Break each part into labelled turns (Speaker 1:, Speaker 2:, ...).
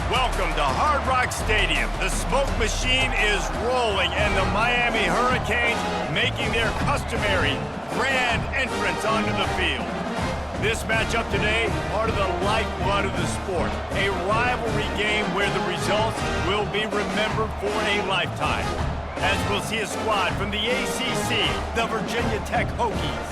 Speaker 1: Welcome to Hard Rock Stadium. The smoke machine is rolling, and the Miami Hurricanes making their customary grand entrance onto the field. This matchup today, part of the lifeblood of the sport. A rivalry game where the results will be remembered for a lifetime. As we'll see a squad from the ACC, the Virginia Tech Hokies,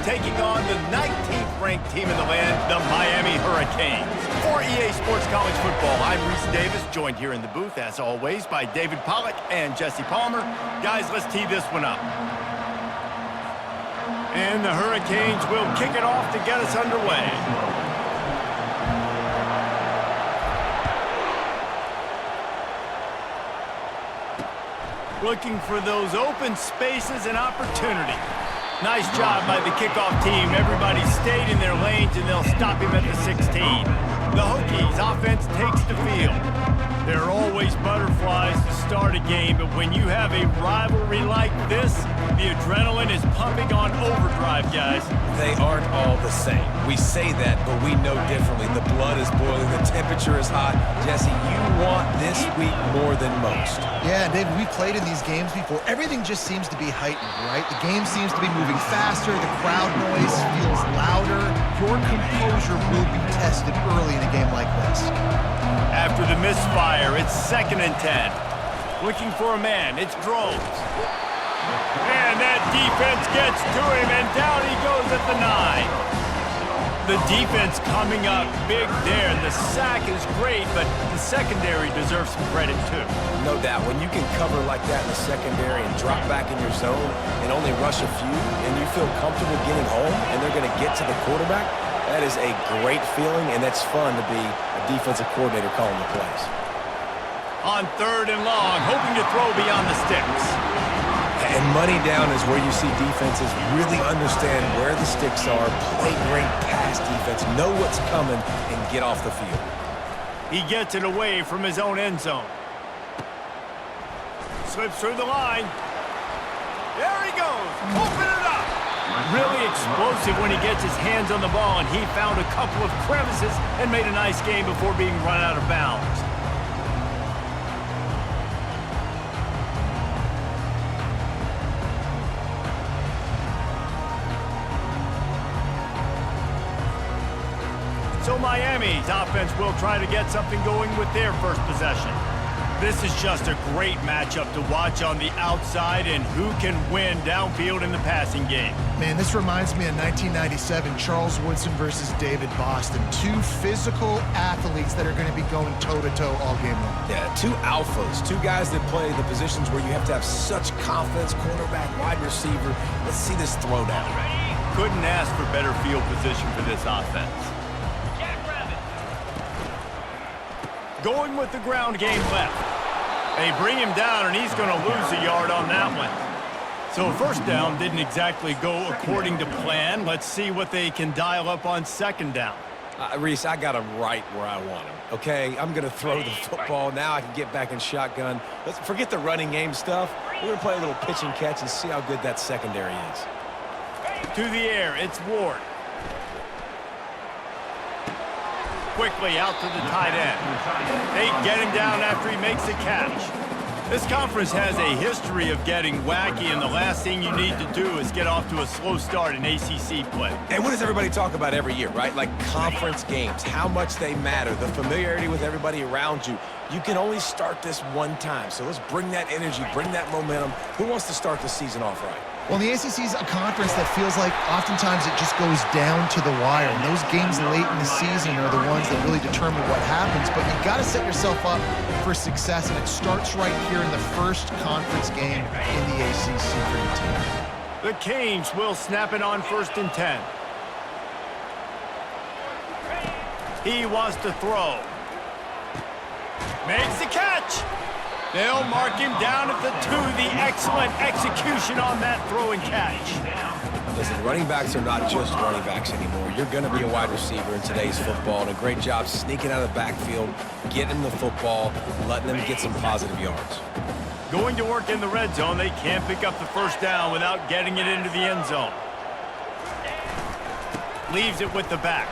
Speaker 1: taking on the 19th ranked team in the land, the Miami Hurricanes. For EA Sports College Football, I'm Reese Davis, joined here in the booth, as always, by David Pollack and Jesse Palmer. Guys, let's tee this one up. And the Hurricanes will kick it off to get us underway. Looking for those open spaces and opportunity. Nice job by the kickoff team. Everybody stayed in their lanes, and they'll stop him at the 16. The Hokies offense takes the field. There are always butterflies to start a game, but when you have a rivalry like this, the adrenaline is pumping on overdrive, guys.
Speaker 2: They aren't all the same. We say that, but we know differently. The blood is boiling. The temperature is hot. Jesse, you want this week more than most.
Speaker 3: Yeah, David, we played in these games before. Everything just seems to be heightened, right? The game seems to be moving faster. The crowd noise feels louder. Your composure will be tested early in a game like this.
Speaker 1: After the misfire, it's 2nd and 10. Looking for a man, it's Drones. And that defense gets to him, and down he goes at the 9. The defense coming up big there. The sack is great, but the secondary deserves some credit too.
Speaker 2: No doubt. When you can cover like that in the secondary and drop back in your zone and only rush a few, and you feel comfortable getting home, and they're going to get to the quarterback, that is a great feeling, and that's fun to be a defensive coordinator calling the plays.
Speaker 1: On 3rd and long, hoping to throw beyond the sticks.
Speaker 2: And money down is where you see defenses really understand where the sticks are, play great pass defense, know what's coming, and get off the field.
Speaker 1: He gets it away from his own end zone. Slips through the line. There he goes. Open it up. Really explosive when he gets his hands on the ball, and he found a couple of crevices and made a nice game before being run out of bounds. So Miami's offense will try to get something going with their first possession. This is just a great matchup to watch on the outside, and who can win downfield in the passing game.
Speaker 3: Man, this reminds me of 1997, Charles Woodson versus David Boston. Two physical athletes that are going to be going toe-to-toe all game long.
Speaker 2: Yeah, two alphas, two guys that play the positions where you have to have such confidence, cornerback, wide receiver. Let's see this throwdown.
Speaker 1: Couldn't ask for better field position for this offense. Going with the ground game left. They bring him down, and he's going to lose a yard on that one. So first down didn't exactly go according to plan. Let's see what they can dial up on 2nd down.
Speaker 2: Reese, I got him right where I want him, okay? I'm going to throw the football. Now I can get back in shotgun. Let's forget the running game stuff. We're going to play a little pitch and catch and see how good that secondary is.
Speaker 1: To the air, it's Ward. Quickly out to the tight end. They get him down after he makes the catch. This conference has a history of getting wacky, and the last thing you need to do is get off to a slow start in ACC play.
Speaker 2: And what does everybody talk about every year, right? Like conference games, how much they matter, the familiarity with everybody around you. You can only start this one time, so let's bring that energy, bring that momentum. Who wants to start the season off right?
Speaker 3: Well, the ACC is a conference that feels like oftentimes it just goes down to the wire. And those games late in the season are the ones that really determine what happens. But you've got to set yourself up for success, and it starts right here in the first conference game in the ACC for your team.
Speaker 1: The Canes will snap it on 1st and 10. He wants to throw. Makes the catch. They'll mark him down at the 2. The excellent execution on that throw and catch.
Speaker 2: Listen, running backs are not just running backs anymore. You're going to be a wide receiver in today's football, and a great job sneaking out of the backfield, getting the football, letting them get some positive yards.
Speaker 1: Going to work in the red zone, they can't pick up the first down without getting it into the end zone. Leaves it with the back.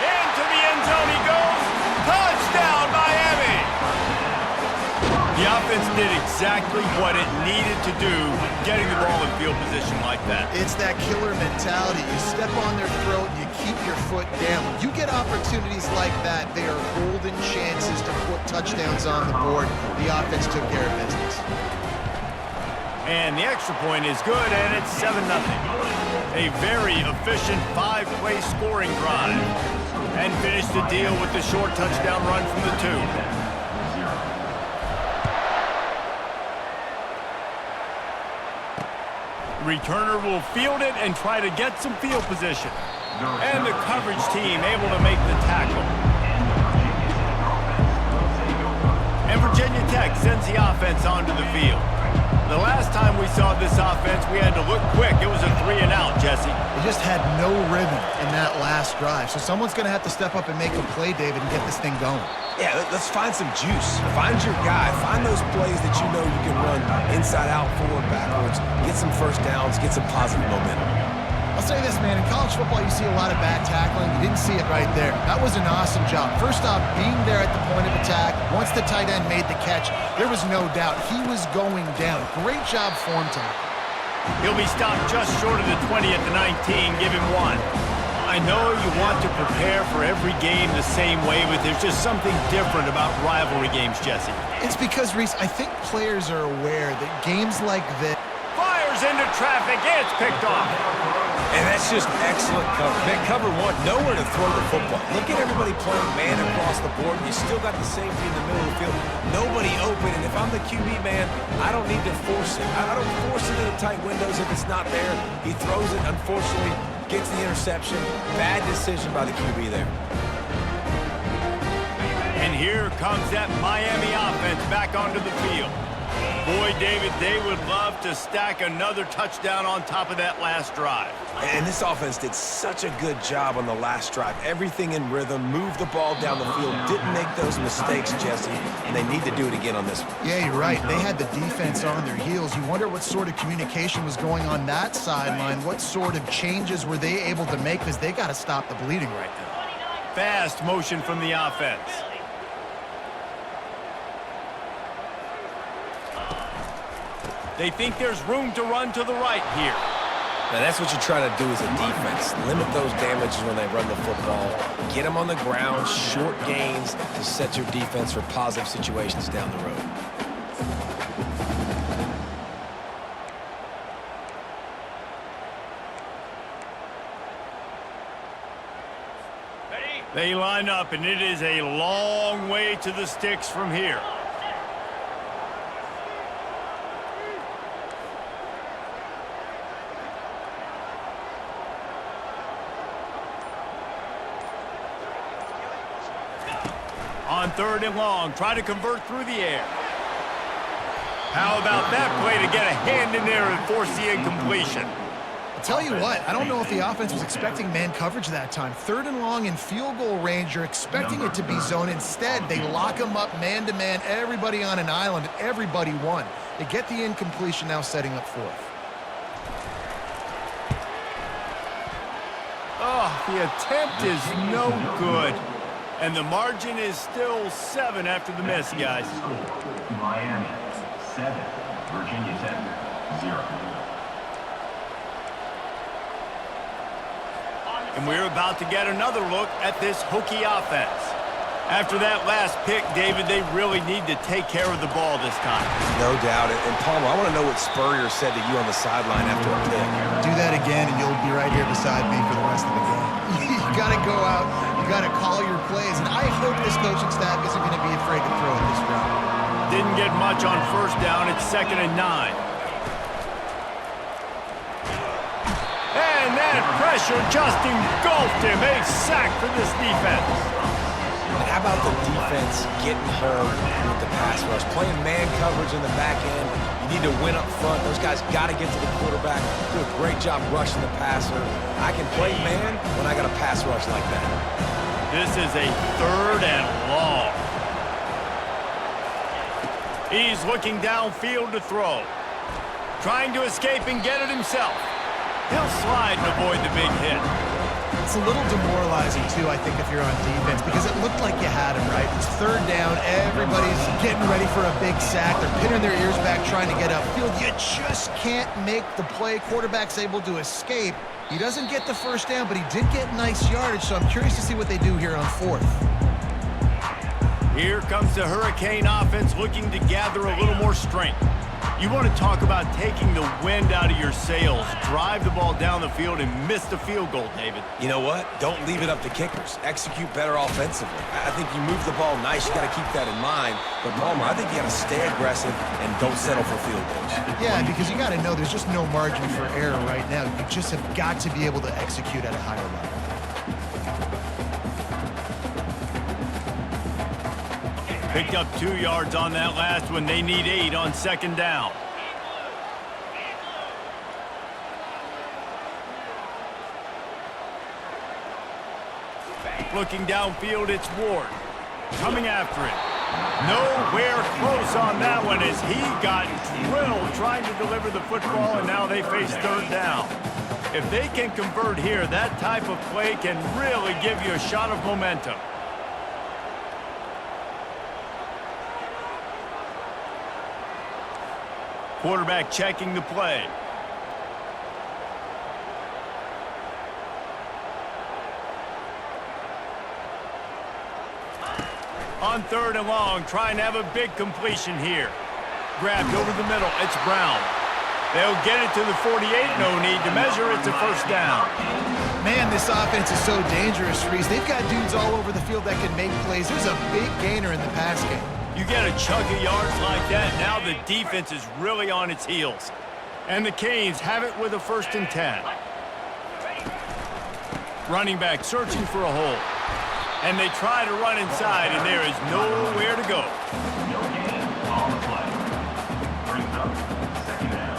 Speaker 1: Into the end zone he goes. Touchdown, Miami! offense did exactly what it needed to do, getting the ball in field position like that.
Speaker 3: It's that killer mentality. You step on their throat and you keep your foot down. When you get opportunities like that, they are golden chances to put touchdowns on the board. The offense took care of business.
Speaker 1: And the extra point is good, and it's 7-0. A very efficient 5-play scoring drive. And finish the deal with the short touchdown run from the 2. Returner will field it and try to get some field position. And the coverage team able to make the tackle. And Virginia Tech sends the offense onto the field. The last time we saw this offense, we had to look quick. It was a 3-and-out, Jesse.
Speaker 3: They just had no rhythm in that last drive. So someone's going to have to step up and make a play, David, and get this thing going.
Speaker 2: Yeah, let's find some juice. Find your guy. Find those plays that you know you can run inside out, forward, backwards. Get some first downs. Get some positive momentum.
Speaker 3: I'll say this, man. In college football, you see a lot of bad tackling. You didn't see it right there. That was an awesome job. First off, being there at the point of attack. Once the tight end made the catch, there was no doubt he was going down. Great job form tackle.
Speaker 1: He'll be stopped just short of the 20 at the 19. Give him 1. I know you want to prepare for every game the same way, but there's just something different about rivalry games, Jesse.
Speaker 3: It's because, Reese, I think players are aware that games like this...
Speaker 1: Fires into traffic. It's picked off.
Speaker 2: And that's just excellent cover. Man, cover 1, nowhere to throw the football. Look at everybody playing man across the board. You still got the safety in the middle of the field. Nobody open, and if I'm the QB, man, I don't need to force it. I don't force it into tight windows if it's not there. He throws it, unfortunately, gets the interception. Bad decision by the QB there.
Speaker 1: And here comes that Miami offense back onto the field. Boy, David, they would love to stack another touchdown on top of that last drive.
Speaker 2: And this offense did such a good job on the last drive. Everything in rhythm, moved the ball down the field, didn't make those mistakes, Jesse, and they need to do it again on this one.
Speaker 3: Yeah, you're right. They had the defense on their heels. You wonder what sort of communication was going on that sideline. What sort of changes were they able to make, because they got to stop the bleeding right now.
Speaker 1: Fast motion from the offense. They think there's room to run to the right here.
Speaker 2: Now that's what you're trying to do as a defense. Limit those damages when they run the football. Get them on the ground, short gains to set your defense for positive situations down the road.
Speaker 1: They line up, and it is a long way to the sticks from here. On 3rd and long, try to convert through the air. How about that play to get a hand in there and force the incompletion?
Speaker 3: I'll tell you what, I don't know if the offense was expecting man coverage that time. 3rd and long in field goal range, you're expecting it to be zone. Instead, they lock them up man-to-man, everybody on an island, and everybody won. They get the incompletion, now setting up 4th.
Speaker 1: Oh, the attempt is no good. And the margin is still 7 after the miss, guys.
Speaker 4: Miami, 7. Virginia Tech, 0.
Speaker 1: And we're about to get another look at this Hokie offense. After that last pick, David, they really need to take care of the ball this time.
Speaker 2: No doubt. And Palmer, I want to know what Spurrier said to you on the sideline after a pick.
Speaker 3: Do that again, and you'll be right here beside me for the rest of the game. You got to go out, you got to call your plays, and I hope this coaching staff isn't going to be afraid to throw it this round.
Speaker 1: Didn't get much on 1st down. It's 2nd and 9. And that pressure just engulfed him. A sack for this defense.
Speaker 2: And how about the defense getting home with the pass rush? Playing man coverage in the back end. You need to win up front. Those guys got to get to the quarterback. Do a great job rushing the passer. I can play man when I got a pass rush like that.
Speaker 1: This is a 3rd and long. He's looking downfield to throw. Trying to escape and get it himself. He'll slide and avoid the big hit.
Speaker 3: It's a little demoralizing, too, I think, if you're on defense, because it looked like you had him, right? It's third down. Everybody's getting ready for a big sack. They're pinning their ears back trying to get upfield. You just can't make the play. Quarterback's able to escape. He doesn't get the first down, but he did get nice yardage, so I'm curious to see what they do here on fourth.
Speaker 1: Here comes the Hurricane offense looking to gather a little more strength. You want to talk about taking the wind out of your sails. Drive the ball down the field and miss the field goal, David.
Speaker 2: You know what? Don't leave it up to kickers. Execute better offensively. I think you move the ball nice. You got to keep that in mind. But, Palmer, I think you got to stay aggressive and don't settle for field goals.
Speaker 3: Yeah, because you got to know there's just no margin for error right now. You just have got to be able to execute at a higher level.
Speaker 1: Picked up 2 yards on that last one. They need 8 on second down. Looking downfield, it's Ward. Coming after it. Nowhere close on that one as he got drilled trying to deliver the football, and now they face third down. If they can convert here, that type of play can really give you a shot of momentum. Quarterback checking the play. On third and long, trying to have a big completion here. Grabbed over the middle, it's Brown. They'll get it to the 48, no need to measure, it's a first down.
Speaker 3: Man, this offense is so dangerous, Reese. They've got dudes all over the field that can make plays. There's a big gainer in the pass game.
Speaker 1: You get a chunk of yards like that, now the defense is really on its heels. And the Canes have it with a 1st and 10. Running back searching for a hole. And they try to run inside, and there is nowhere to go.
Speaker 4: No gain on the play. Brings up second down.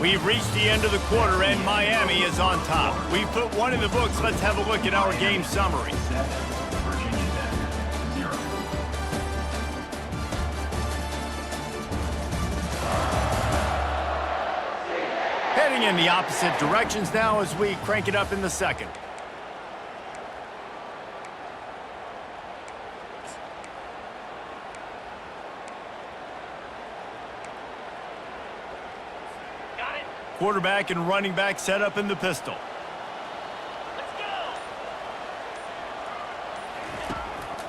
Speaker 1: We've reached the end of the quarter, and Miami is on top. We've put one in the books. Let's have a look at our game summary.
Speaker 4: 7, Virginia Tech, 0.
Speaker 1: Heading in the opposite directions now as we crank it up in the second. Quarterback and running back set up in the pistol.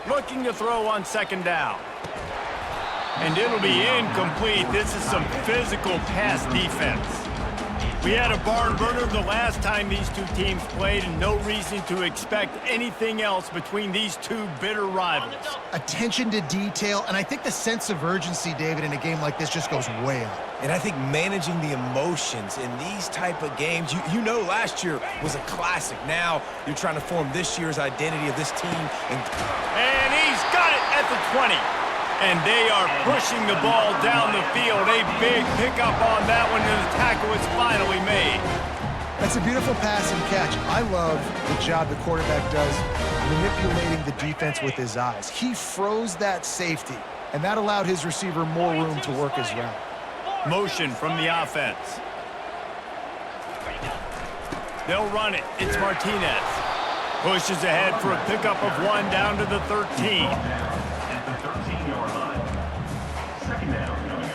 Speaker 1: Looking to throw on second down. And it'll be incomplete. This is some physical pass defense. We had a barn burner the last time these two teams played, and no reason to expect anything else between these two bitter rivals.
Speaker 3: Attention to detail, and I think the sense of urgency, David, in a game like this just goes way up.
Speaker 2: And I think managing the emotions in these type of games, you know last year was a classic. Now you're trying to form this year's identity of this team.
Speaker 1: And he's got it at the 20. And they are pushing the ball down the field. A big pickup on that one, and the tackle is finally made.
Speaker 3: That's a beautiful pass and catch. I love the job the quarterback does manipulating the defense with his eyes. He froze that safety, and that allowed his receiver more room to work his route.
Speaker 1: Motion from the offense. They'll run it. It's Martinez. Pushes ahead for a pickup of 1 down to the 13.
Speaker 4: At the 13-yard line. Second down coming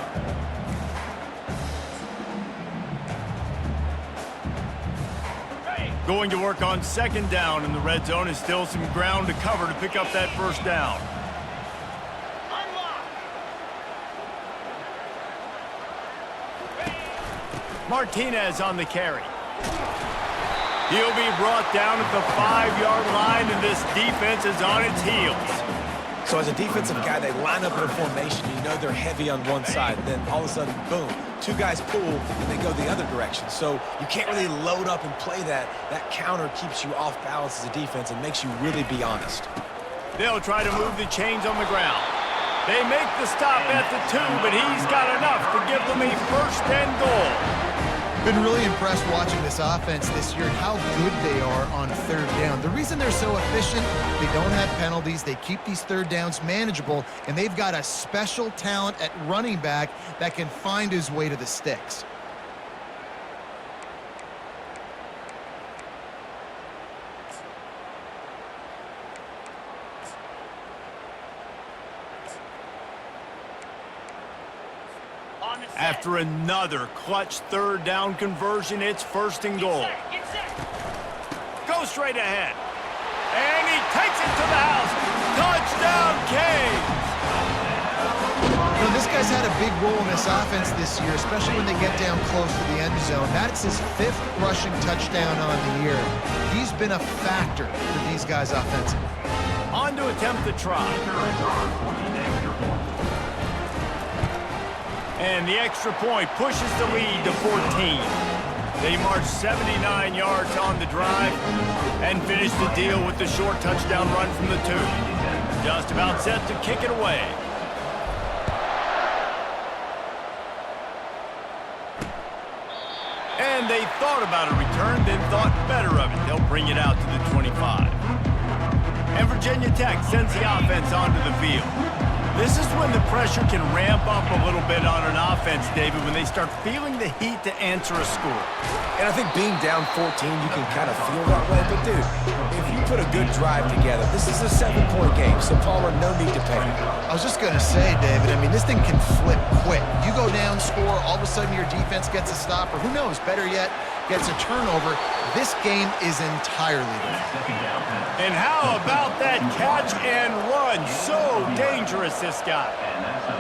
Speaker 4: up.
Speaker 1: Going to work on second down in the red zone, and still some ground to cover to pick up that first down. Martinez on the carry. He'll be brought down at the 5-yard line, and this defense is on its heels.
Speaker 2: So as a defensive guy, they line up in a formation. You know they're heavy on one side. Then all of a sudden, boom, 2 guys pull, and they go the other direction. So you can't really load up and play that. That counter keeps you off balance as a defense and makes you really be honest.
Speaker 1: They'll try to move the chains on the ground. They make the stop at the 2, but he's got enough to give them a 1st and goal.
Speaker 3: Been really impressed watching this offense this year and how good they are on third down. The reason they're so efficient, they don't have penalties, they keep these third downs manageable, and they've got a special talent at running back that can find his way to the sticks.
Speaker 1: After another clutch third down conversion, it's 1st and goal. Go straight ahead. And he takes it to the house. Touchdown, Canes!
Speaker 3: You know, this guy's had a big role in this offense this year, especially when they get down close to the end zone. That's his 5th rushing touchdown on the year. He's been a factor for these guys offensively.
Speaker 1: On to attempt the try. And the extra point pushes the lead to 14. They march 79 yards on the drive and finish the deal with the short touchdown run from the 2. Just about set to kick it away. And they thought about a return, then thought better of it. They'll bring it out to the 25. And Virginia Tech sends the offense onto the field. This is when the pressure can ramp up a little bit on an offense, David, when they start feeling the heat to answer a score.
Speaker 2: And I think being down 14, you can kind of feel that way. But, dude, if you put a good drive together, this is a 7-point game, so Palmer, no need to panic.
Speaker 3: I was just going to say, David, I mean, this thing can flip quick. You go down, score, all of a sudden your defense gets a stop, or who knows, better yet, gets a turnover. This game is entirely different.
Speaker 1: And how about that catch and run? So dangerous, this guy.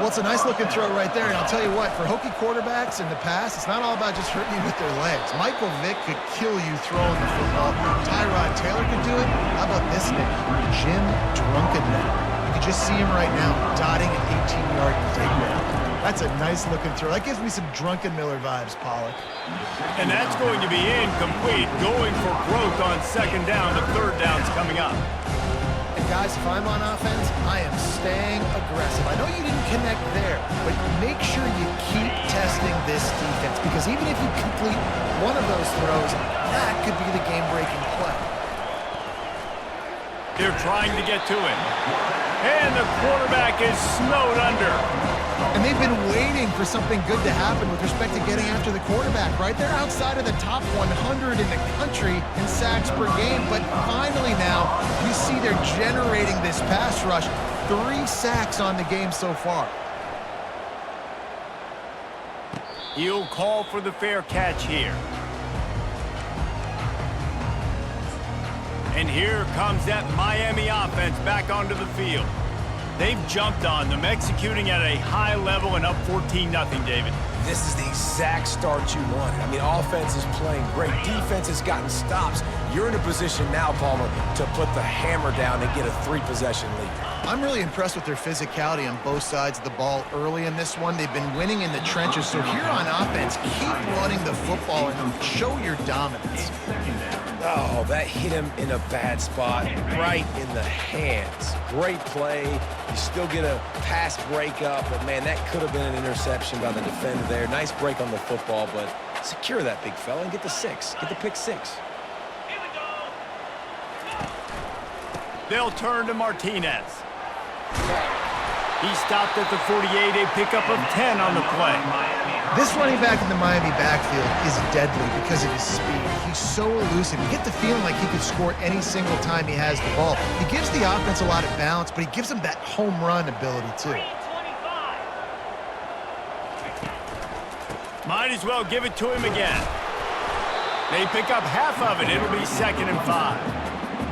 Speaker 3: Well, it's a nice-looking throw right there, and I'll tell you what, for Hokie quarterbacks in the past, it's not all about just hurting you with their legs. Michael Vick could kill you throwing the football. Tyrod Taylor could do it. How about this name? Jim Drunkenman. You can just see him right now dotting an 18-yard breakaway. That's a nice-looking throw. That gives me some Drunken Miller vibes, Pollock.
Speaker 1: And that's going to be incomplete. Going for broke on 2nd down. The 3rd down's coming up.
Speaker 3: And guys, if I'm on offense, I am staying aggressive. I know you didn't connect there, but make sure you keep testing this defense, because even if you complete one of those throws, that could be the game-breaking play.
Speaker 1: They're trying to get to him. And the quarterback is snowed under.
Speaker 3: And they've been waiting for something good to happen with respect to getting after the quarterback, right? They're outside of the top 100 in the country in sacks per game, but finally now we see they're generating this pass rush. 3 sacks on the game so far.
Speaker 1: He'll call for the fair catch here. And here comes that Miami offense back onto the field. They've jumped on them, executing at a high level and up 14-0, David.
Speaker 2: This is the exact start you wanted. I mean, offense is playing great. Defense has gotten stops. You're in a position now, Palmer, to put the hammer down and get a 3-possession lead.
Speaker 3: I'm really impressed with their physicality on both sides of the ball early in this one. They've been winning in the trenches. So here on offense, keep running the football and show your dominance.
Speaker 2: Oh, that hit him in a bad spot, right in the hands. Great play. You still get a pass breakup, but, man, that could have been an interception by the defender there. Nice break on the football, but secure that big fella and get the 6. Get the pick 6.
Speaker 1: They'll turn to Martinez. He stopped at the 48, a pickup of 10 on the play.
Speaker 3: This running back in the Miami backfield is deadly because of his speed. He's so elusive. You get the feeling like he could score any single time he has the ball. He gives the offense a lot of balance, but he gives them that home run ability too.
Speaker 1: Might as well give it to him again. They pick up half of it. It'll be 2nd and 5.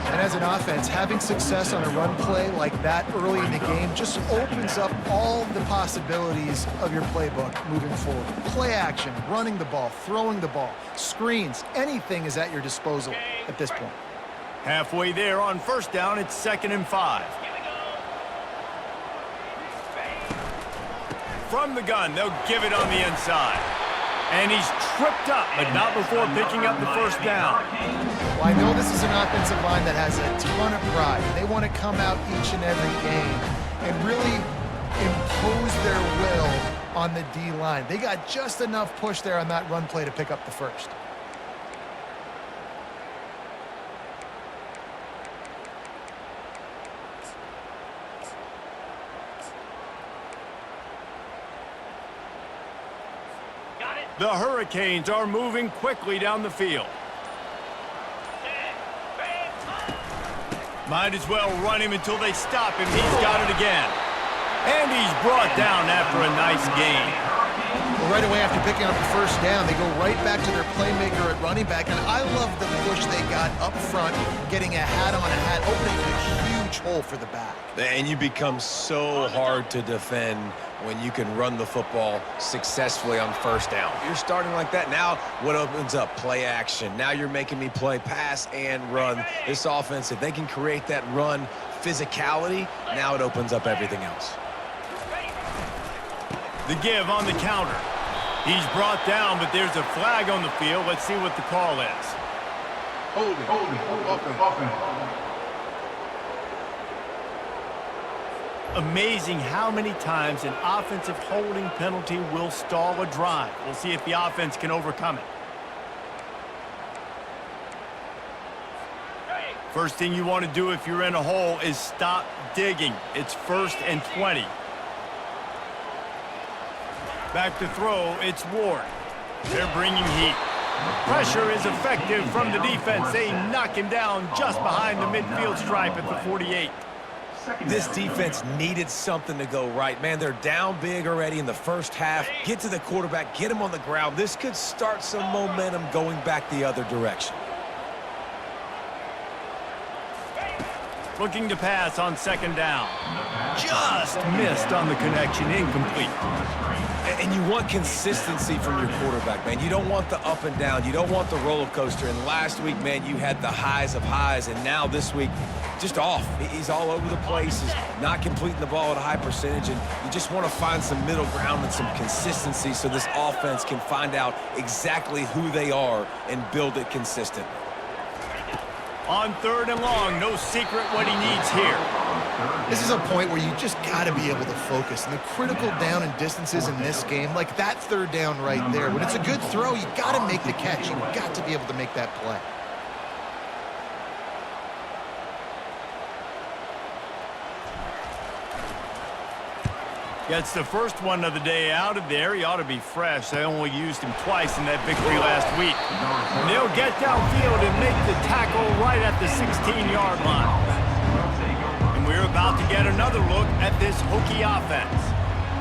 Speaker 3: And as an offense, having success on a run play like that early in the game just opens up all the possibilities of your playbook moving forward. Play action, running the ball, throwing the ball, screens, anything is at your disposal at this point.
Speaker 1: Halfway there on 1st down, it's 2nd and 5. From the gun, they'll give it on the inside. And he's tripped up, but not before picking up the 1st down.
Speaker 3: Well, I know this is an offensive line that has a ton of pride. They want to come out each and every game and really impose their will on the D-line. They got just enough push there on that run play to pick up the first.
Speaker 1: The Hurricanes are moving quickly down the field. Might as well run him until they stop him. He's got it again. And he's brought down after a nice gain.
Speaker 3: Well, right away after picking up the first down, they go right back to their playmaker at running back. And I love the push they got up front, getting a hat on a hat, opening a huge hole for the back.
Speaker 2: And you become so hard to defend when you can run the football successfully on first down. You're starting like that. Now what opens up? Play action. Now you're making me play pass and run. This offense, if they can create that run physicality, now it opens up everything else.
Speaker 1: The give on the counter. He's brought down, but there's a flag on the field. Let's see what the call is.
Speaker 4: Offense.
Speaker 1: Amazing how many times an offensive holding penalty will stall a drive. We'll see if the offense can overcome it. First thing you want to do if you're in a hole is stop digging. It's 1st and 20. Back to throw, it's Ward. They're bringing heat. Pressure is effective from the defense. They knock him down just behind the midfield stripe at the 48.
Speaker 2: This defense needed something to go right. Man, they're down big already in the first half. Get to the quarterback, get him on the ground. This could start some momentum going back the other direction.
Speaker 1: Looking to pass on 2nd down. Just missed on the connection, incomplete.
Speaker 2: And you want consistency from your quarterback, man. You don't want the up and down. You don't want the roller coaster. And last week, man, you had the highs of highs. And now this week, just off. He's all over the place. He's not completing the ball at a high percentage. And you just want to find some middle ground and some consistency so this offense can find out exactly who they are and build it consistently.
Speaker 1: On 3rd and long, no secret what he needs here.
Speaker 3: This is a point where you just got to be able to focus. And the critical down and distances in this game, like that 3rd down right there, when it's a good throw, you got to make the catch. You got to be able to make that play.
Speaker 1: Gets the first one of the day out of there. He ought to be fresh. They only used him twice in that victory last week. And they'll get downfield and make the tackle right at the 16-yard line. And we're about to get another look at this Hokie offense.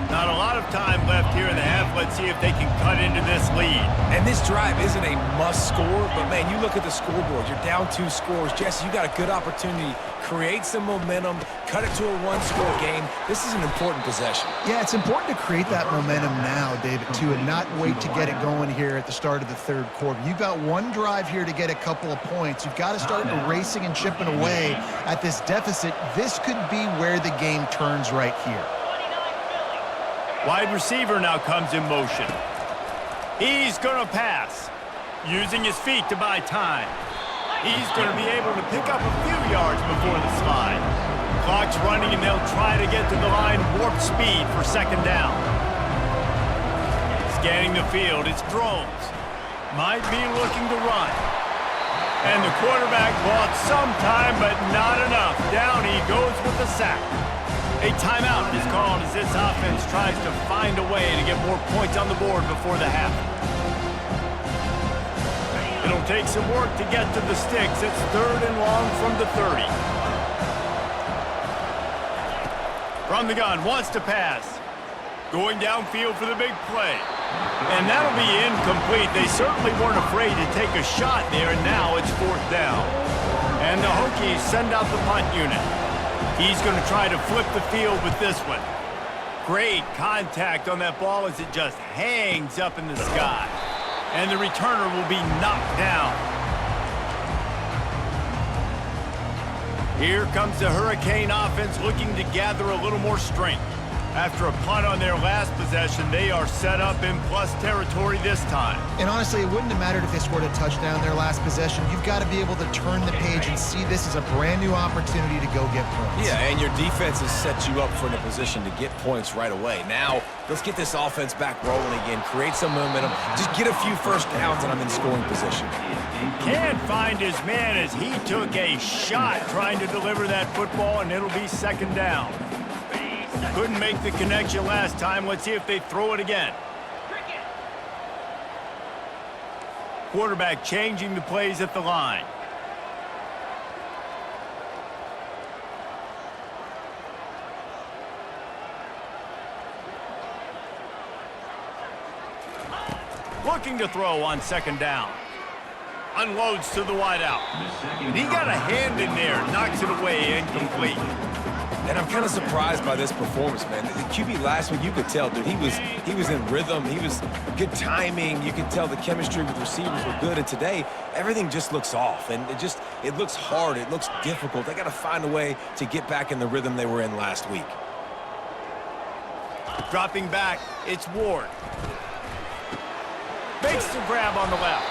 Speaker 1: Not a lot of time left here in the half. Let's see if they can cut into this lead.
Speaker 2: And this drive isn't a must score, but man, you look at the scoreboard. You're down 2 scores. Jesse, you got a good opportunity. Create some momentum. Cut it to a 1-score game. This is an important possession.
Speaker 3: Yeah, it's important to create that momentum now, David, too, and not wait to get it going here at the start of the 3rd quarter. You've got one drive here to get a couple of points. You've got to start erasing and chipping away at this deficit. This could be where the game turns right here.
Speaker 1: Wide receiver now comes in motion. He's going to pass, using his feet to buy time. He's going to be able to pick up a few yards before the slide. Clock's running, and they'll try to get to the line warp speed for 2nd down. Scanning the field, it's Drones. Might be looking to run. And the quarterback bought some time, but not enough. Down he goes with the sack. A timeout is called as this offense tries to find a way to get more points on the board before the half. It'll take some work to get to the sticks. It's 3rd and long from the 30. From the gun, wants to pass. Going downfield for the big play. And that'll be incomplete. They certainly weren't afraid to take a shot there, and now it's 4th down. And the Hokies send out the punt unit. He's going to try to flip the field with this one. Great contact on that ball as it just hangs up in the sky. And the returner will be knocked down. Here comes the Hurricane offense looking to gather a little more strength. After a punt on their last possession, they are set up in plus territory this time.
Speaker 3: And honestly, it wouldn't have mattered if they scored a touchdown their last possession. You've got to be able to turn the page and see this as a brand new opportunity to go get points.
Speaker 2: Yeah, and your defense has set you up for a position to get points right away. Now, Let's get this offense back rolling again, create some momentum, just get a few first downs, and I'm in scoring position.
Speaker 1: Can't find his man as he took a shot trying to deliver that football, and it'll be second down. Couldn't make the connection last time. Let's see if they throw it again. Quarterback changing the plays at the line. Looking to throw on second down. Unloads to the wideout. And he got a hand in there, knocks it away, incomplete.
Speaker 2: And I'm kind of surprised by this performance, man. The QB last week, you could tell, dude, he was in rhythm. He was good timing. You could tell the chemistry with receivers were good. And today, everything just looks off. And it looks hard. It looks difficult. They got to find a way to get back in the rhythm they were in last week.
Speaker 1: Dropping back, it's Ward. Makes the grab on the left.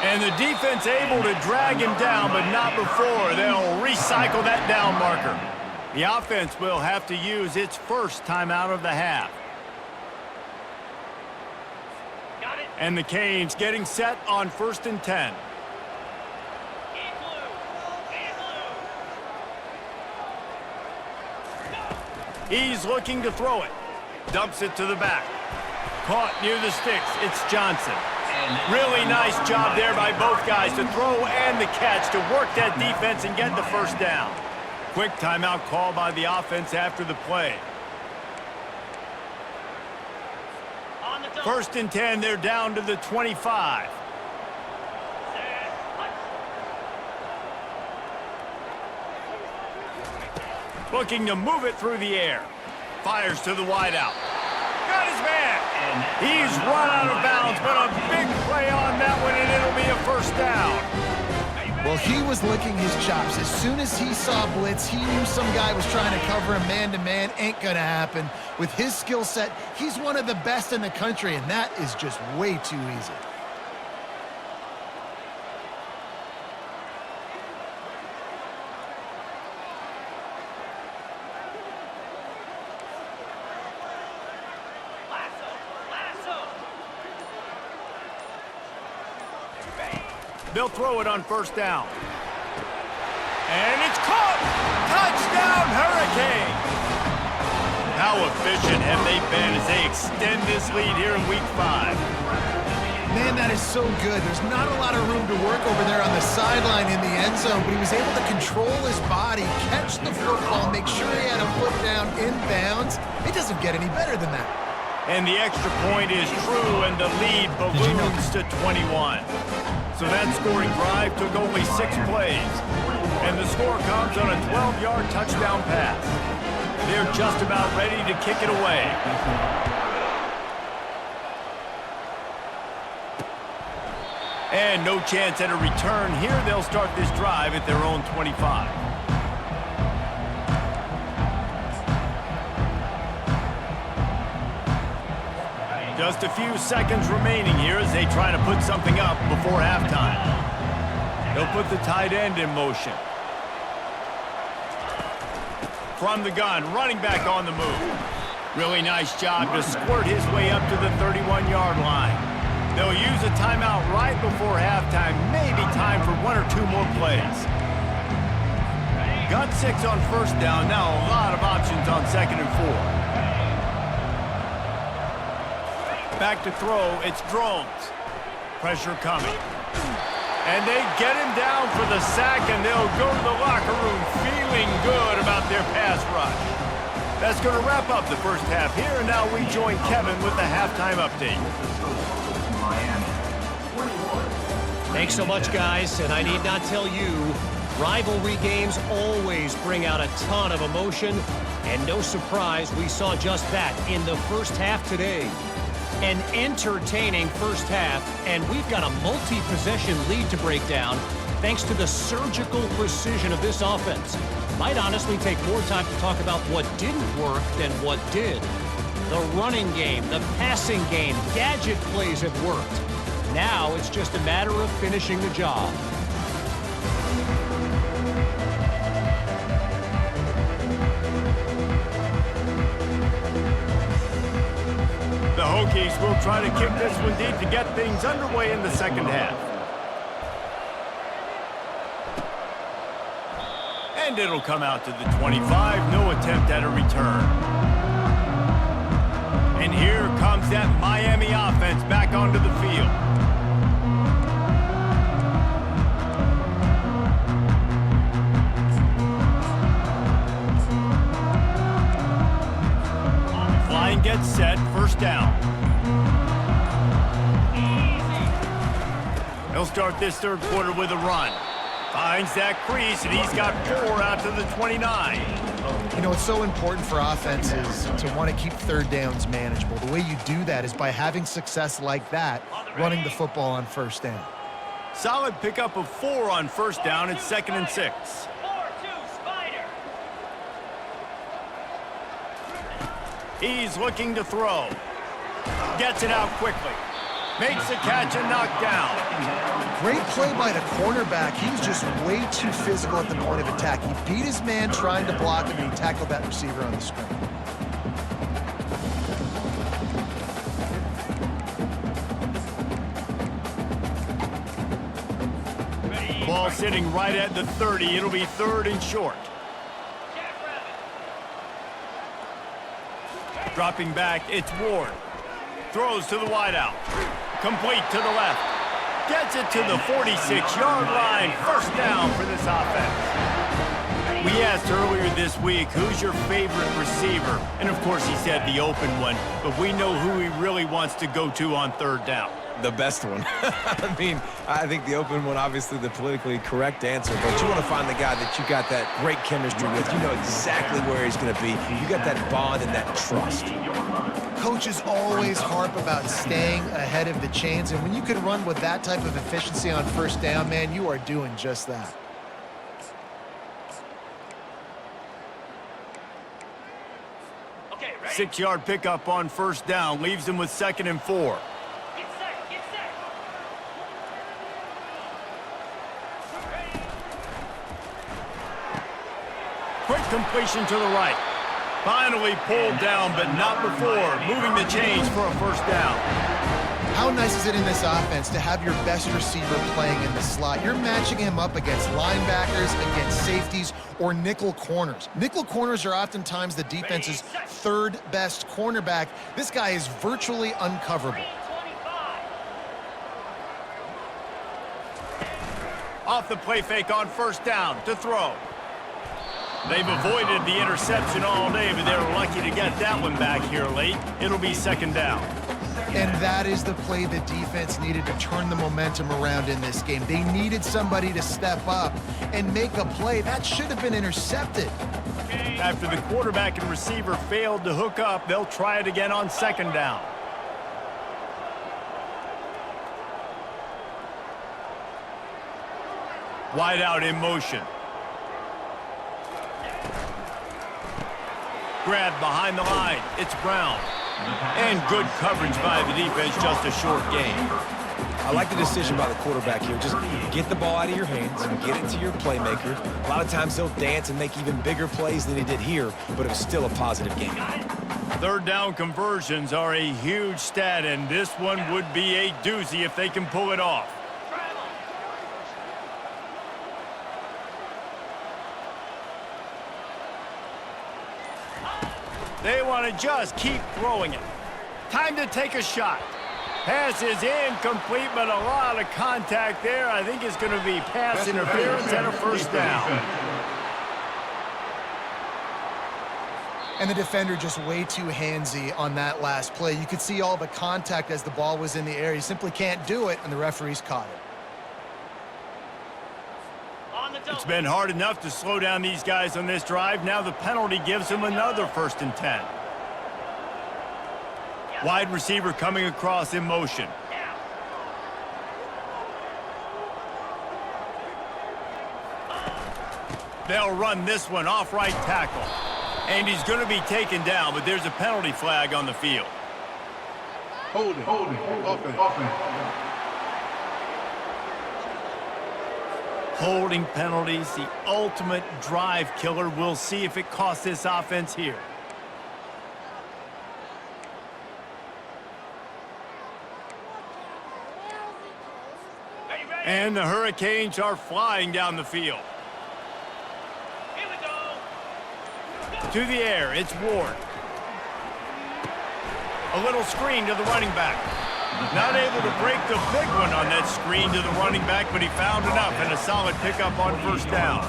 Speaker 1: And the defense able to drag him down, but not before. They'll recycle that down marker. The offense will have to use its first timeout of the half. Got it. And the Canes getting set on 1st and 10. He's looking to throw it. Dumps it to the back. Caught near the sticks. It's Johnson. Really nice job there by both guys to throw and the catch to work that defense and get the first down. Quick timeout call by the offense after the play. 1st and 10, they're down to the 25. Looking to move it through the air. Fires to the wideout. Got his man. He's run out of bounds, but a big play on that one, and it'll be a first down.
Speaker 3: Well, he was licking his chops. As soon as he saw blitz, he knew some guy was trying to cover him man-to-man. Ain't gonna happen. With his skill set, he's one of the best in the country, and that is just way too easy.
Speaker 1: They'll throw it on 1st down. And it's caught! Touchdown, Hurricane! How efficient have they been as they extend this lead here in Week 5?
Speaker 3: Man, that is so good. There's not a lot of room to work over there on the sideline in the end zone, but he was able to control his body, catch the football, make sure he had a foot down in bounds. It doesn't get any better than that.
Speaker 1: And the extra point is true, and the lead balloons to 21. So that scoring drive took only 6 plays. And the score comes on a 12-yard touchdown pass. They're just about ready to kick it away. And no chance at a return here. They'll start this drive at their own 25. Just a few seconds remaining here as they try to put something up before halftime. They'll put the tight end in motion. From the gun, running back on the move. Really nice job to squirt his way up to the 31-yard line. They'll use a timeout right before halftime, maybe time for 1 or 2 more plays. Got 6 on 1st down, now a lot of options on 2nd and 4. Back to throw, it's Drones. Pressure coming. And they get him down for the sack, and they'll go to the locker room feeling good about their pass rush. That's going to wrap up the first half here, and now we join Kevin with the halftime update.
Speaker 5: Thanks so much, guys, and I need not tell you, rivalry games always bring out a ton of emotion, and no surprise, we saw just that in the first half today. An entertaining first half, and we've got a multi-possession lead to break down thanks to the surgical precision of this offense. Might honestly take more time to talk about what didn't work than what did. The running game, the passing game, gadget plays have worked. Now it's just a matter of finishing the job.
Speaker 1: Hokies will try to kick this one deep to get things underway in the second half. And it'll come out to the 25. No attempt at a return. And here comes that Miami offense back onto the field. Line gets set, first down. He'll start this third quarter with a run. Finds that crease, and he's got 4 out to the 29.
Speaker 3: You know, it's so important for offenses to want to keep third downs manageable. The way you do that is by having success like that, running the football on first down.
Speaker 1: Solid pickup of 4 on first down. It's 2nd and 6. He's looking to throw. Gets it out quickly. Makes the catch and knocked down.
Speaker 3: Great play by the cornerback. He was just way too physical at the point of attack. He beat his man trying to block him, and he tackled that receiver on the screen.
Speaker 1: Ball sitting right at the 30. It'll be 3rd and short. Dropping back, it's Ward. Throws to the wideout. Complete to the left. Gets it to the 46-yard line. First down for this offense. We asked earlier this week, who's your favorite receiver? And of course he said the open one, but we know who he really wants to go to on third down.
Speaker 2: The best one. I mean, I think the open one, obviously the politically correct answer, but you want to find the guy that you got that great chemistry with. You know exactly where he's going to be. You got that bond and that trust.
Speaker 3: Coaches always harp about staying ahead of the chains, and when you can run with that type of efficiency on first down, man, you are doing just that.
Speaker 1: Okay, 6-yard pickup on first down. Leaves him with 2nd and 4. Quick completion to the right. Finally pulled down, but not before. Moving the chains for a first down.
Speaker 3: How nice is it in this offense to have your best receiver playing in the slot? You're matching him up against linebackers, against safeties, or nickel corners. Nickel corners are oftentimes the defense's 3rd best cornerback. This guy is virtually uncoverable.
Speaker 1: Off the play fake on first down to throw. They've avoided the interception all day, but they're lucky to get that one back here late. It'll be 2nd down.
Speaker 3: And that is the play the defense needed to turn the momentum around in this game. They needed somebody to step up and make a play. That should have been intercepted.
Speaker 1: After the quarterback and receiver failed to hook up, they'll try it again on 2nd down. Wide out in motion. Grab behind the line. It's Brown. And good coverage by the defense, just a short gain.
Speaker 2: I like the decision by the quarterback here. Just get the ball out of your hands and get it to your playmaker. A lot of times they'll dance and make even bigger plays than he did here, but it was still a positive game.
Speaker 1: Third down conversions are a huge stat, and this one would be a doozy if they can pull it off. They want to just keep throwing it. Time to take a shot. Pass is incomplete, but a lot of contact there. I think it's going to be pass interference and a first down.
Speaker 3: And the defender just way too handsy on that last play. You could see all the contact as the ball was in the air. He simply can't do it, and the referees caught it.
Speaker 1: It's been hard enough to slow down these guys on this drive. Now the penalty gives them another 1st and 10. Wide receiver coming across in motion. They'll run this one off right tackle. And he's going to be taken down, but there's a penalty flag on the field.
Speaker 6: Holding. Offense.
Speaker 1: Holding penalties, the ultimate drive killer. We'll see if it costs this offense here. And the Hurricanes are flying down the field.
Speaker 7: Here we go.
Speaker 1: To the air, it's Ward. A little screen to the running back. Not able to break the big one on that screen to the running back, but he found enough and a solid pickup on first down.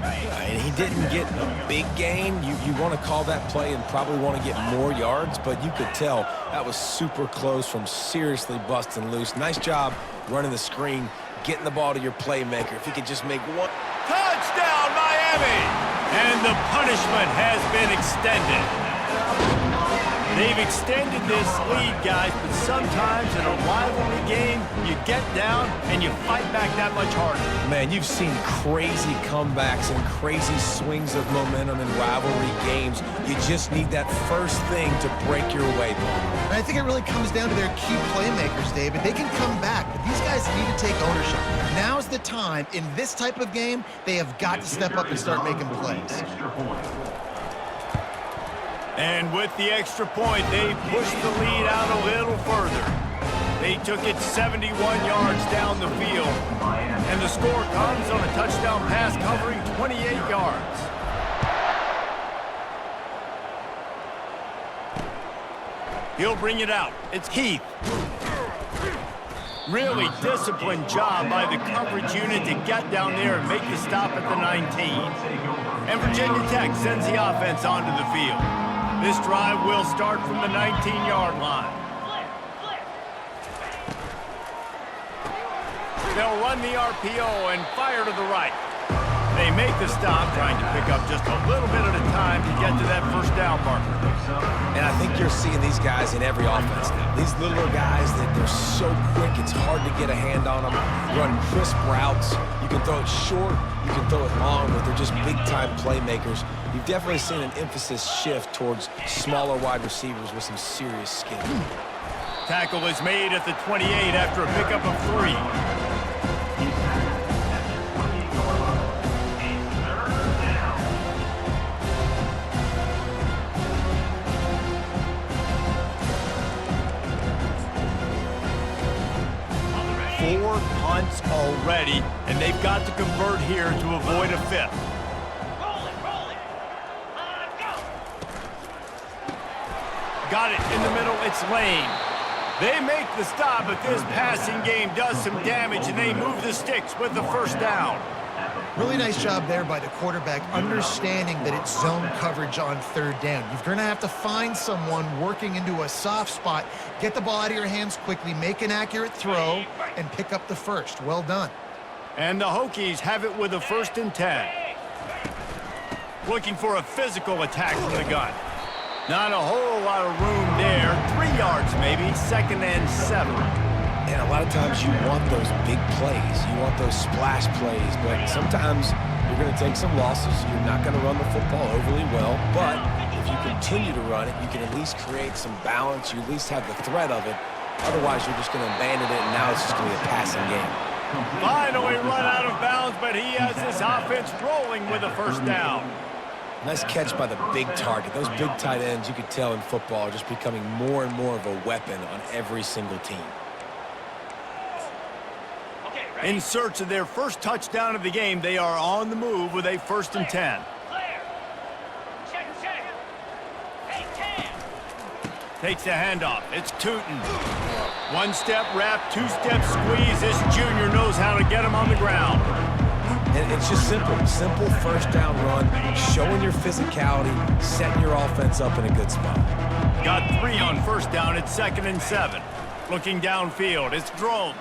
Speaker 2: And he didn't get a big gain. You want to call that play and probably want to get more yards, but you could tell that was super close from seriously busting loose. Nice job running the screen, getting the ball to your playmaker. If he could just make one.
Speaker 1: Touchdown, Miami! And the punishment has been extended. They've extended this lead, guys, but sometimes in a rivalry game, you get down and you fight back that much harder.
Speaker 2: Man, you've seen crazy comebacks and crazy swings of momentum in rivalry games. You just need that first thing to break your way, Paul.
Speaker 3: And I think it really comes down to their key playmakers, David. They can come back, but these guys need to take ownership. Now's the time. In this type of game, they have got to step up and start making plays.
Speaker 1: And with the extra point, they pushed the lead out a little further. They took it 71 yards down the field, and the score comes on a touchdown pass covering 28 yards. He'll bring it out. It's Heath. Really disciplined job by the coverage unit to get down there and make the stop at the 19. And Virginia Tech sends the offense onto the field. This drive will start from the 19-yard line. They'll run the RPO and fire to the right. They make the stop, trying to pick up just a little bit at a time to get to that first down marker.
Speaker 2: And I think you're seeing these guys in every offense now. These littler guys, they're so quick, it's hard to get a hand on them. Run crisp routes. You can throw it short, you can throw it long, but they're just big-time playmakers. You've definitely seen an emphasis shift towards smaller wide receivers with some serious skill.
Speaker 1: Tackle is made at the 28 after a pickup of 3. Four punts already, and they've got to convert here to avoid a fifth. Got it in the middle, it's Lane. They make the stop, but this passing game does some damage, and they move the sticks with the first down.
Speaker 3: Really nice job there by the quarterback, understanding that it's zone coverage on third down. You're going to have to find someone working into a soft spot, get the ball out of your hands quickly, make an accurate throw, and pick up the first. Well done.
Speaker 1: And the Hokies have it with a 1st and 10. Looking for a physical attack from the gun. Not a whole lot of room there. 3 yards maybe, 2nd and 7.
Speaker 2: And a lot of times you want those big plays. You want those splash plays, but sometimes you're going to take some losses. You're not going to run the football overly well, but if you continue to run it, you can at least create some balance. You at least have the threat of it. Otherwise, you're just going to abandon it, and now it's just going to be a passing game.
Speaker 1: Finally run out of bounds, but he has this offense rolling with a first down.
Speaker 2: Nice catch by the big target. Those big tight ends, you could tell in football, are just becoming more and more of a weapon on every single team.
Speaker 1: In search of their first touchdown of the game, they are on the move with a 1st and 10. Takes the handoff. It's Tootin. 1-step wrap, 2-step squeeze. This junior knows how to get him on the ground.
Speaker 2: And it's just simple. Simple first down run, showing your physicality, setting your offense up in a good spot.
Speaker 1: Got 3 on first down. It's 2nd and 7. Looking downfield. It's Drones.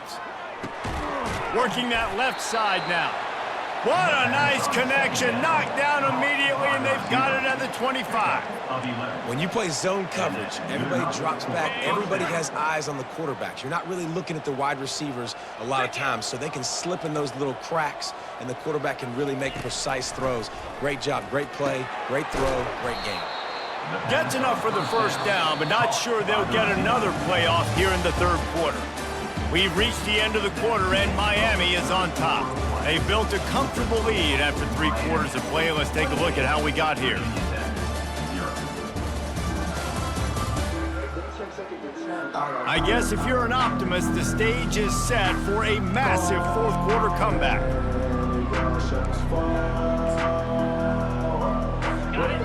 Speaker 1: Working that left side now. What a nice connection. Knocked down immediately, and they've got it at the 25.
Speaker 2: When you play zone coverage, everybody drops back. Everybody has eyes on the quarterbacks. You're not really looking at the wide receivers a lot of times, so they can slip in those little cracks, and the quarterback can really make precise throws. Great job, great play, great throw, great game.
Speaker 1: Gets enough for the first down, but not sure they'll get another play off here in the 3rd quarter. We've reached the end of the quarter, and Miami is on top. They built a comfortable lead after 3 quarters of play. Let's take a look at how we got here. I guess if you're an optimist, the stage is set for a massive fourth quarter comeback.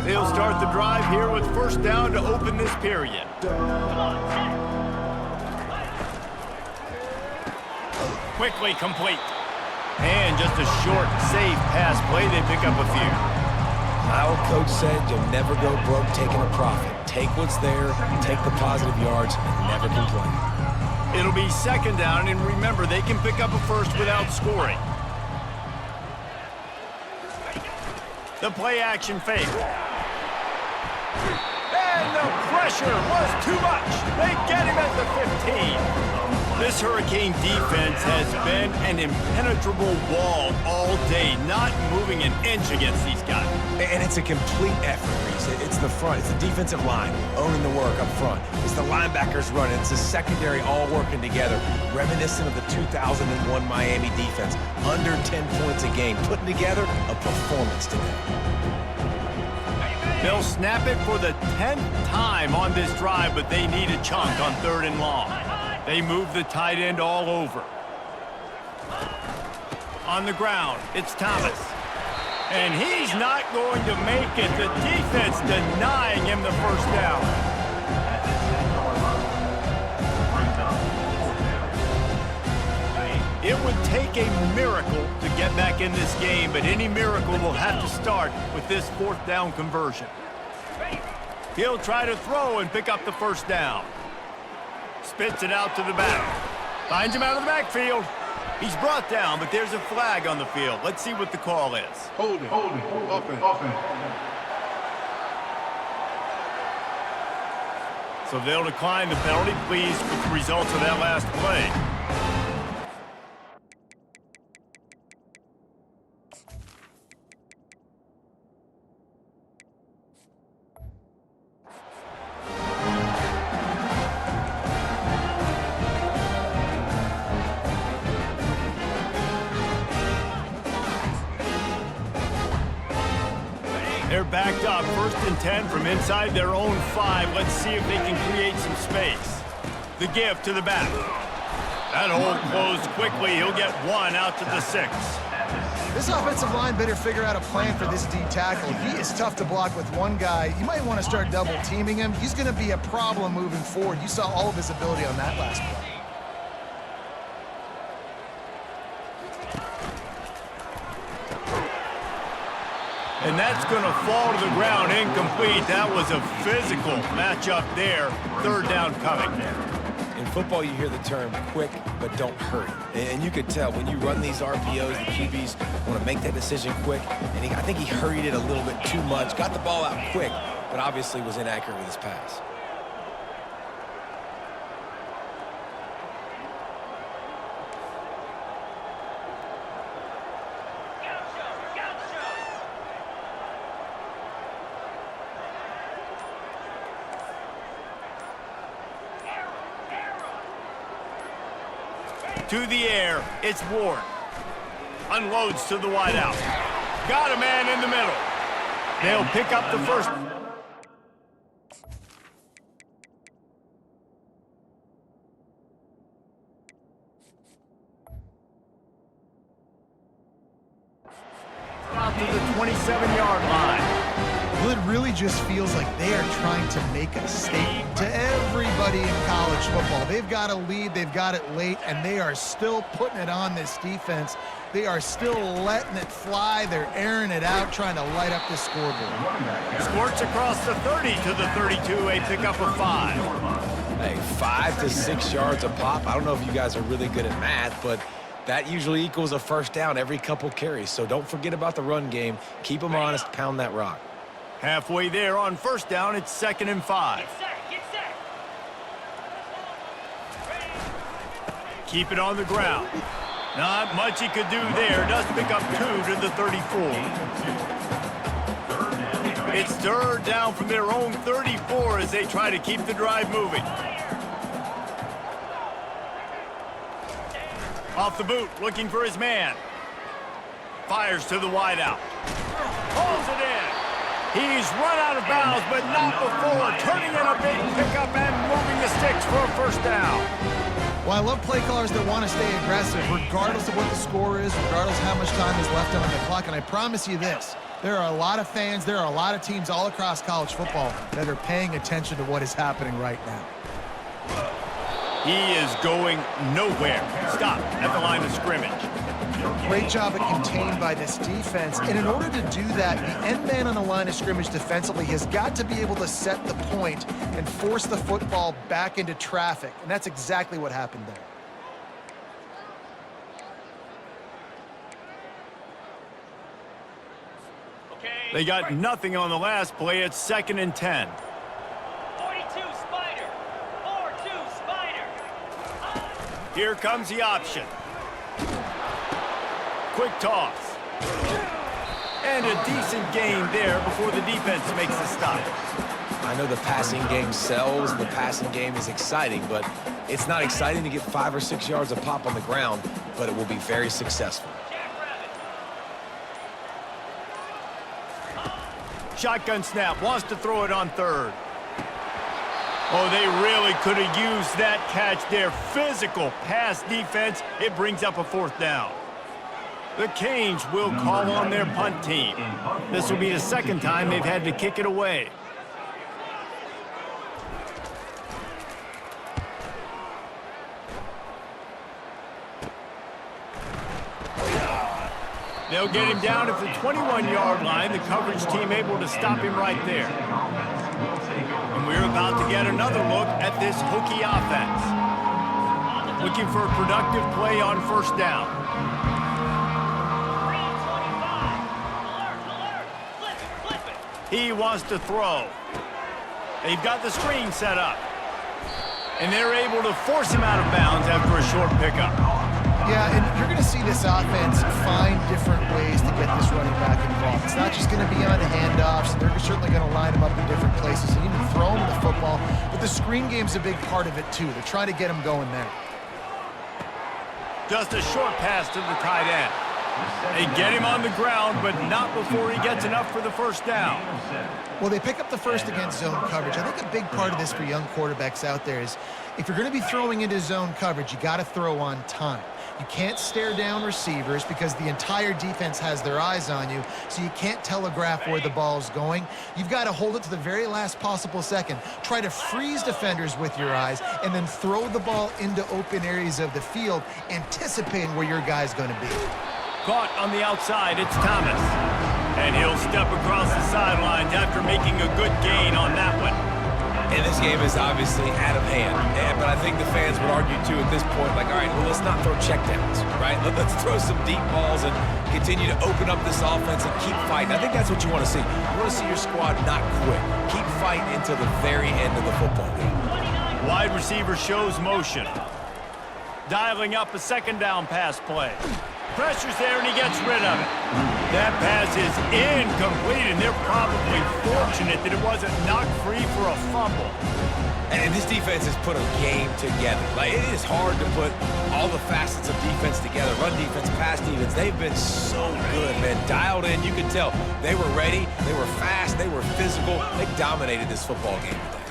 Speaker 1: They'll start the drive here with first down to open this period. Quickly complete. And just a short, safe pass play. They pick up a few.
Speaker 2: My old coach said you'll never go broke taking a profit. Take what's there, take the positive yards, and never complain.
Speaker 1: It'll be second down, and remember, they can pick up a first without scoring. The play action fake. And the pressure was too much. They get him at the 15. This Hurricane defense has been an impenetrable wall all day, not moving an inch against these guys.
Speaker 2: And it's a complete effort, Reese. It's the front. It's the defensive line owning the work up front. It's the linebackers running. It's the secondary all working together, reminiscent of the 2001 Miami defense. Under 10 points a game, putting together a performance today.
Speaker 1: They'll snap it for the 10th time on this drive, but they need a chunk on 3rd and long. They move the tight end all over. On the ground, it's Thomas. And he's not going to make it. The defense denying him the first down. It would take a miracle to get back in this game, but any miracle will have to start with this 4th down conversion. He'll try to throw and pick up the first down. Spits it out to the back. Finds him out of the backfield. He's brought down, but there's a flag on the field. Let's see what the call is.
Speaker 6: Holding. Offense.
Speaker 1: So they'll decline the penalty, pleased with the results of that last play. They're backed up, 1st and 10 from inside their own 5. Let's see if they can create some space. The give to the back. That hole closed quickly. He'll get 1 out to the 6.
Speaker 3: This offensive line better figure out a plan for this D tackle. He is tough to block with one guy. You might want to start double teaming him. He's going to be a problem moving forward. You saw all of his ability on that last play.
Speaker 1: And that's going to fall to the ground incomplete. That was a physical matchup there. 3rd down coming.
Speaker 2: In football, you hear the term quick, but don't hurry. And you could tell when you run these RPOs, the QBs want to make that decision quick. And I think he hurried it a little bit too much. Got the ball out quick, but obviously was inaccurate with his pass.
Speaker 1: To the air, it's Ward. Unloads to the wideout. Got a man in the middle. They'll pick up the first. Out to the 27-yard line.
Speaker 3: Well, it really just feels like they are trying to make a statement to everybody in college football. They've got a lead, they've got it late, and they are still putting it on this defense. They are still letting it fly. They're airing it out, trying to light up the scoreboard.
Speaker 1: Squirts across the 30 to the 32, a pickup of 5.
Speaker 2: Hey, 5 to 6 yards a pop. I don't know if you guys are really good at math, but that usually equals a first down every couple carries. So don't forget about the run game. Keep them honest, pound that rock.
Speaker 1: Halfway there on first down, it's 2nd and 5.
Speaker 7: Get set.
Speaker 1: Keep it on the ground. Not much he could do there. Does pick up 2 to the 34. It's 3rd down from their own 34 as they try to keep the drive moving. Off the boot, looking for his man. Fires to the wideout. Pulls it in. He's run out of bounds, but not before turning in a big pickup and moving the sticks for a first down.
Speaker 3: Well, I love play callers that want to stay aggressive, regardless of what the score is, regardless how much time is left on the clock. And I promise you this, there are a lot of fans, there are a lot of teams all across college football that are paying attention to what is happening right now.
Speaker 1: He is going nowhere. Stop at the line of scrimmage.
Speaker 3: Great job at contained by this defense. And in order to do that, the end man on the line of scrimmage defensively has got to be able to set the point and force the football back into traffic. And that's exactly what happened there.
Speaker 7: Okay.
Speaker 1: They got nothing on the last play. It's 2nd and 10.
Speaker 7: 42 Spider. 4-2 Spider.
Speaker 1: Here comes the option. Quick toss. And a decent gain there before the defense makes the stop.
Speaker 2: I know the passing game sells, and the passing game is exciting, but it's not exciting to get 5 or 6 yards of pop on the ground, but it will be very successful.
Speaker 1: Shotgun snap, wants to throw it on 3rd. Oh, they really could have used that catch there. Physical pass defense. It brings up a 4th down. The Canes will call on their punt team. This will be the 2nd time they've had to kick it away. They'll get him down at the 21-yard line. The coverage team able to stop him right there. And we're about to get another look at this Hokie offense. Looking for a productive play on 1st down. He wants to throw. They've got the screen set up. And they're able to force him out of bounds after a short pickup.
Speaker 3: Yeah, and you're going to see this offense find different ways to get this running back involved. It's not just going to be on the handoffs. They're certainly going to line him up in different places and even throw him the football. But the screen game's a big part of it, too. They're trying to get him going there.
Speaker 1: Just a short pass to the tight end. They get him on the ground, but not before he gets enough for the 1st down.
Speaker 3: Well, they pick up the first against zone coverage. I think a big part of this for young quarterbacks out there is if you're going to be throwing into zone coverage, you got to throw on time. You can't stare down receivers because the entire defense has their eyes on you, so you can't telegraph where the ball's going. You've got to hold it to the very last possible second. Try to freeze defenders with your eyes and then throw the ball into open areas of the field, anticipating where your guy's going to be.
Speaker 1: Caught on the outside, it's Thomas. And he'll step across the sidelines after making a good gain on that one.
Speaker 2: And this game is obviously out of hand. But I think the fans would argue, too, at this point, like, all right, well, let's not throw checkdowns, right? Let's throw some deep balls and continue to open up this offense and keep fighting. I think that's what you want to see. You want to see your squad not quit. Keep fighting until the very end of the football game.
Speaker 1: Wide receiver shows motion. Dialing up a 2nd down pass play. Pressure's there, and he gets rid of it. That pass is incomplete, and they're probably fortunate that it wasn't knocked free for a fumble.
Speaker 2: And this defense has put a game together. Like, it is hard to put all the facets of defense together. Run defense, pass defense. They've been so good, man. Dialed in. You could tell they were ready. They were fast. They were physical. They dominated this football game today.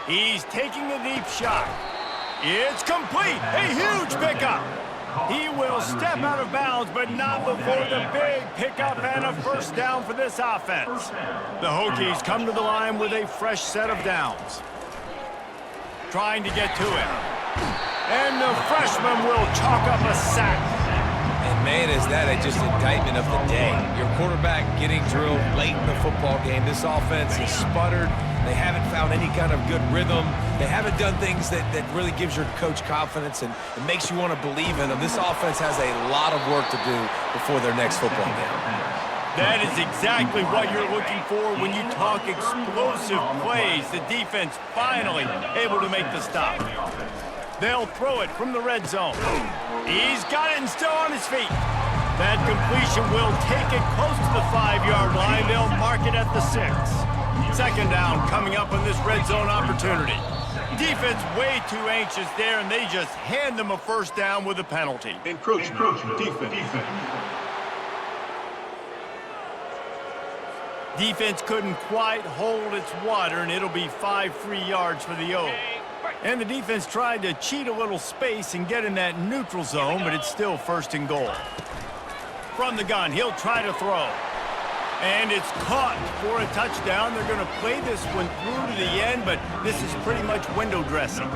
Speaker 1: He's taking a deep shot. It's complete. A huge pickup. He will step out of bounds, but not before the big pickup and a 1st down for this offense. The Hokies come to the line with a fresh set of downs. Trying to get to him. And the freshman will chalk up a sack.
Speaker 2: And man, is that just indictment of the day. Your quarterback getting drilled late in the football game. This offense has sputtered. They haven't found any kind of good rhythm. They haven't done things that really gives your coach confidence and it makes you want to believe in them. This offense has a lot of work to do before their next football game.
Speaker 1: That is exactly what you're looking for when you talk explosive plays. The defense finally able to make the stop. They'll throw it from the red zone. He's got it and still on his feet. That completion will take it close to the 5-yard line. They'll mark it at the 6. 2nd down coming up on this red zone opportunity. Defense way too anxious there, and they just hand them a 1st down with a penalty.
Speaker 6: Encroachment. Defense.
Speaker 1: Defense couldn't quite hold its water, and it'll be 5 free yards for the O. And the defense tried to cheat a little space and get in that neutral zone, but it's still 1st and goal. From the gun, he'll try to throw. And it's caught for a touchdown. They're going to play this one through to the end, but this is pretty much window dressing.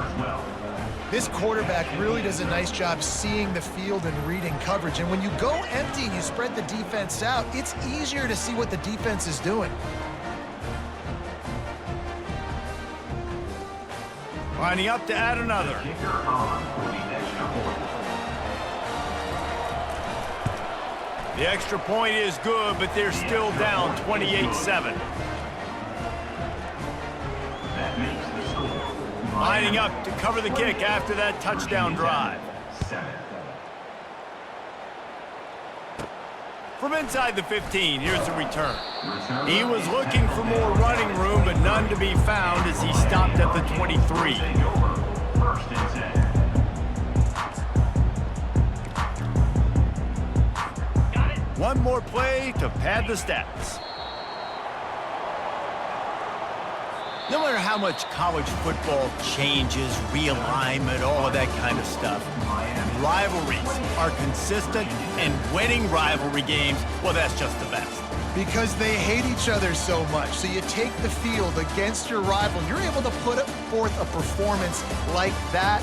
Speaker 3: This quarterback really does a nice job seeing the field and reading coverage. And when you go empty and you spread the defense out, it's easier to see what the defense is doing.
Speaker 1: Lining up to add another. The extra point is good, but they're still down 28-7. Lining up to cover the kick after that touchdown drive. From inside the 15, here's the return. He was looking for more running room, but none to be found as he stopped at the 23. One more play to pad the stats. No matter how much college football changes, realignment, all of that kind of stuff, rivalries are consistent, and winning rivalry games, well, that's just the best.
Speaker 3: Because they hate each other so much. So you take the field against your rival, and you're able to put forth a performance like that.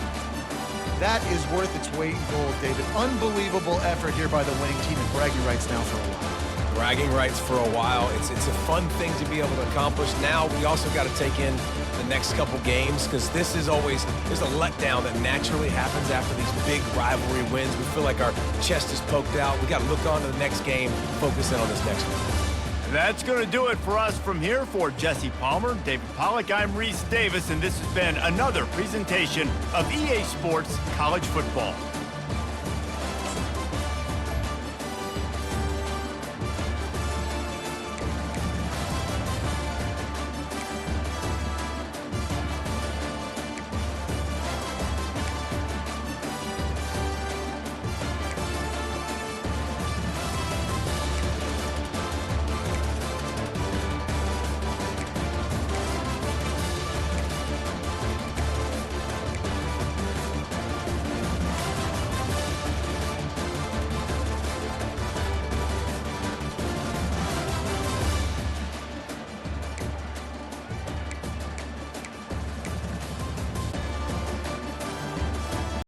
Speaker 3: That is worth its weight in gold, David. Unbelievable effort here by the winning team, and bragging rights now for a while.
Speaker 2: Bragging rights for a while. It's a fun thing to be able to accomplish. Now we also got to take in the next couple games, because this is always, there's a letdown that naturally happens after these big rivalry wins. We feel like our chest is poked out. We got to look on to the next game, focus in on this next one.
Speaker 1: That's going to do it for us from here. For Jesse Palmer, David Pollack, I'm Reese Davis, and this has been another presentation of EA Sports College Football.